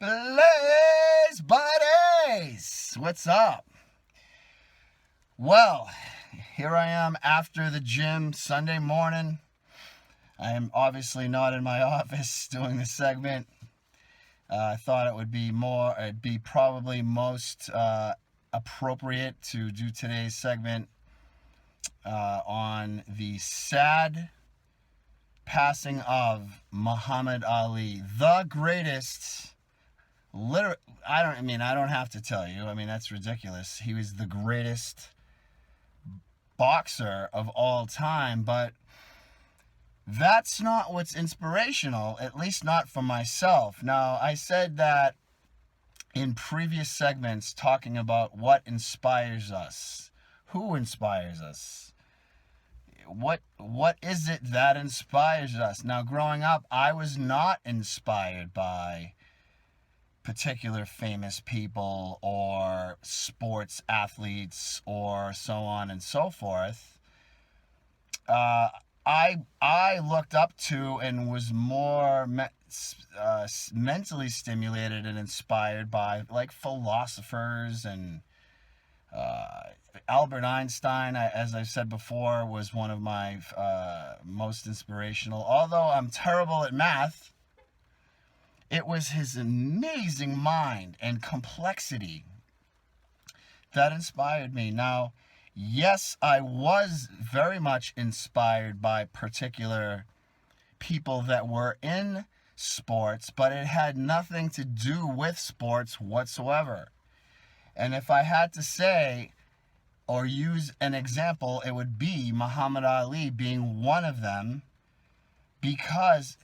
BlazeBodyz! What's up? Well, here I am after the gym Sunday morning. I am obviously not in my office doing this segment. I thought it'd be probably most appropriate to do today's segment on the sad passing of Muhammad Ali, the greatest. I don't have to tell you. That's ridiculous. He was the greatest boxer of all time, but that's not what's inspirational, at least not for myself. Now, I said that in previous segments talking about what inspires us. Who inspires us? What is it that inspires us? Now, growing up, I was not inspired by particular famous people or sports athletes or so on and so forth. I looked up to and was more mentally stimulated and inspired by like philosophers and Albert Einstein, as I've said before, was one of my most inspirational. Although I'm terrible at math, it was his amazing mind and complexity that inspired me. Now, yes, I was very much inspired by particular people that were in sports, but it had nothing to do with sports whatsoever. And if I had to say or use an example, it would be Muhammad Ali being one of them, because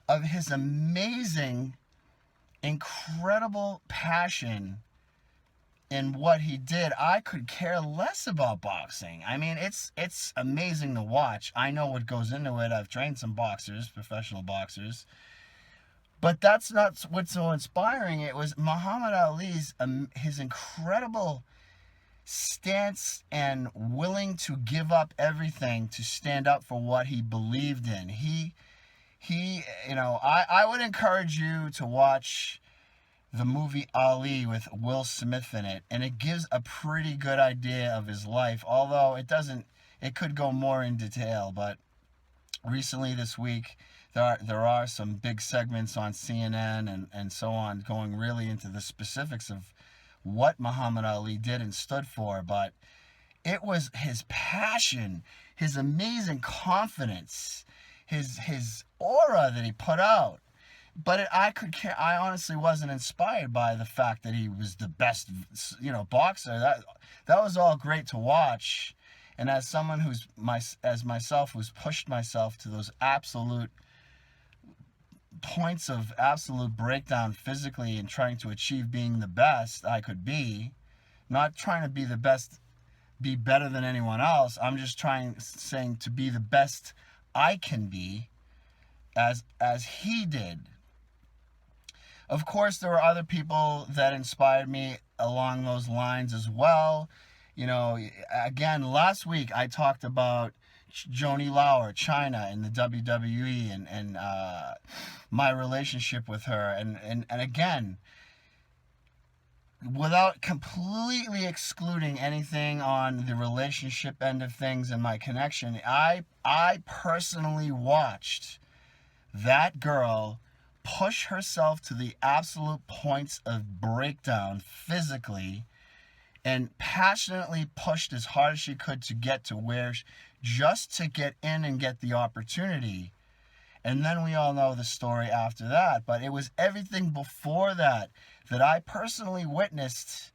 of his amazing, incredible passion in what he did. I could care less about boxing. It's amazing to watch. I know what goes into it. I've trained some boxers, professional boxers. But that's not what's so inspiring. It was Muhammad Ali's his incredible stance and willing to give up everything to stand up for what he believed in. I would encourage you to watch the movie Ali with Will Smith in it, and it gives a pretty good idea of his life, although it could go more in detail. But recently this week, there are some big segments on CNN and so on going really into the specifics of what Muhammad Ali did and stood for. But it was his passion, his amazing confidence, his aura that he put out. But I honestly wasn't inspired by the fact that he was the best, boxer. That was all great to watch. And as someone as myself who's pushed myself to those absolute points of absolute breakdown physically and trying to achieve being the best I could be, not trying to be the best, be better than anyone else. I'm just saying to be the best I can be as he did. Of course, there were other people that inspired me along those lines as well. Again, last week I talked about Joni Lauer, China, in the WWE, and my relationship with her. And again, without completely excluding anything on the relationship end of things and my connection, I personally watched that girl push herself to the absolute points of breakdown physically and passionately pushed as hard as she could to get to just to get in and get the opportunity. And then we all know the story after that. But it was everything before that I personally witnessed.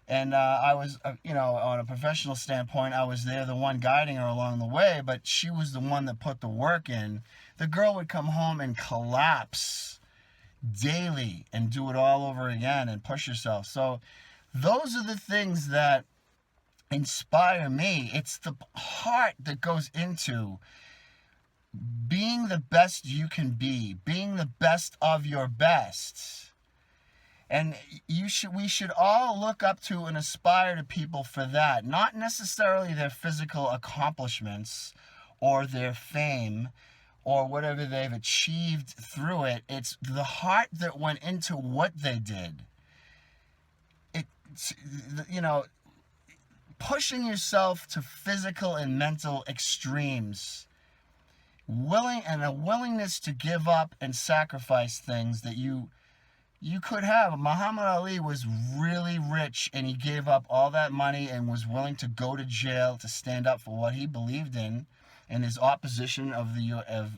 And I was, on a professional standpoint, I was there, the one guiding her along the way, but she was the one that put the work in. The girl would come home and collapse daily and do it all over again and push herself. So those are the things that inspire me. It's the heart that goes into being the best you can be, being the best of your best. And we should all look up to and aspire to people for that. Not necessarily their physical accomplishments or their fame or whatever they've achieved through it. It's the heart that went into what they did. It's, you know, pushing yourself to physical and mental extremes, a willingness to give up and sacrifice things that you could have. Muhammad Ali was really rich, and he gave up all that money and was willing to go to jail to stand up for what he believed in and his opposition of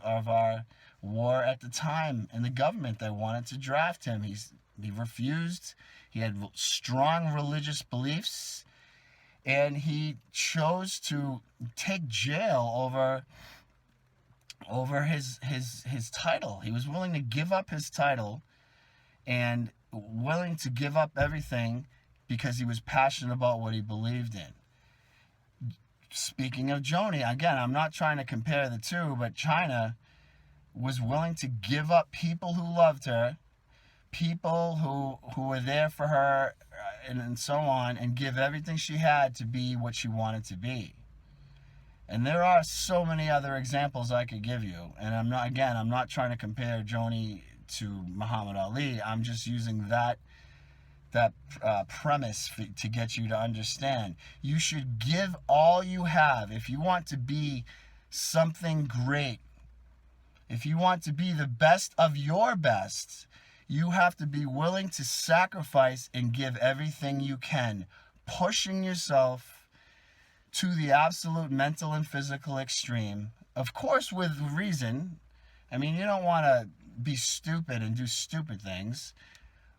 our war at the time, and the government that wanted to draft him. He refused. He had strong religious beliefs, and he chose to take jail over his title. He was willing to give up his title and willing to give up everything because he was passionate about what he believed in. Speaking of Joni, again, I'm not trying to compare the two, but China was willing to give up people who loved her, people who were there for her, and so on, and give everything she had to be what she wanted to be. And there are so many other examples I could give you. And I'm not trying to compare Joni to Muhammad Ali. I'm just using that premise to get you to understand. You should give all you have. If you want to be something great, if you want to be the best of your best, you have to be willing to sacrifice and give everything you can, pushing yourself to the absolute mental and physical extreme. Of course, with reason. I mean, you don't want to be stupid and do stupid things,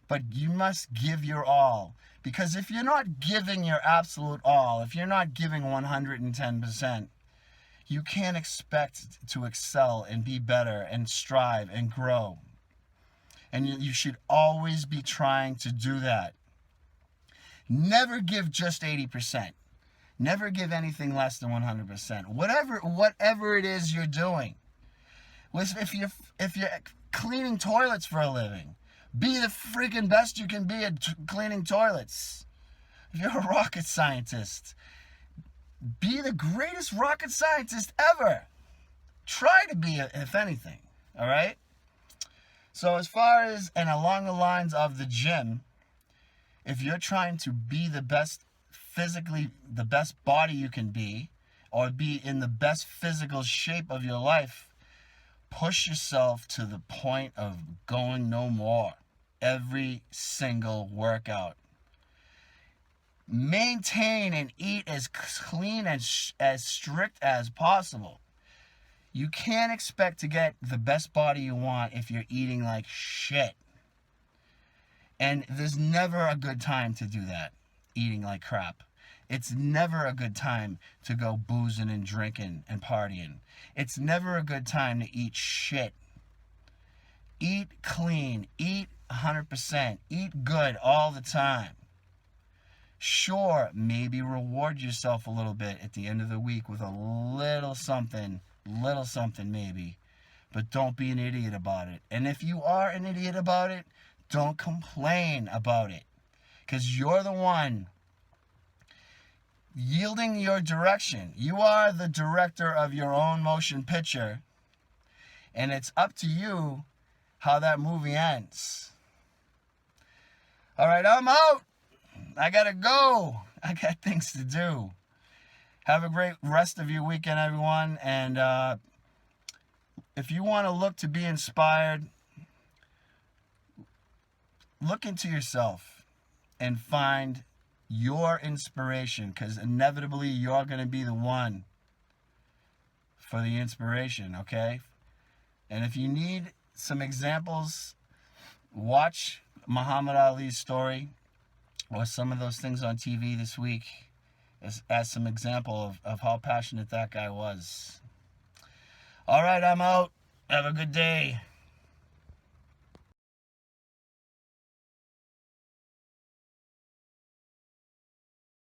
but you must give your all. Because if you're not giving your absolute all, if you're not giving 110%, you can't expect to excel and be better and strive and grow. And you should always be trying to do that. Never give just 80%. Never give anything less than 100%. Whatever it is you're doing. If you're cleaning toilets for a living, be the freaking best you can be at cleaning toilets. If you're a rocket scientist, be the greatest rocket scientist ever. Try to be, if anything. All right? So as far as, and along the lines of the gym, if you're trying to be the best physically, the best body you can be, or be in the best physical shape of your life, push yourself to the point of going no more. Every single workout. Maintain and eat as clean and as strict as possible. You can't expect to get the best body you want if you're eating like shit. And there's never a good time to do that, eating like crap. It's never a good time to go boozing and drinking and partying. It's never a good time to eat shit. Eat clean, eat 100%, eat good all the time. Sure, maybe reward yourself a little bit at the end of the week with a little something maybe, but don't be an idiot about it. And if you are an idiot about it, don't complain about it, because you're the one yielding your direction. You are the director of your own motion picture, and it's up to you how that movie ends. All right, I'm out. I gotta go. I got things to do. Have a great rest of your weekend, everyone. And if you want to look to be inspired, look into yourself and find your inspiration, because inevitably you're going to be the one for the inspiration, okay? And if you need some examples, watch Muhammad Ali's story or some of those things on TV this week as some example of how passionate that guy was. All right, I'm out. Have a good day.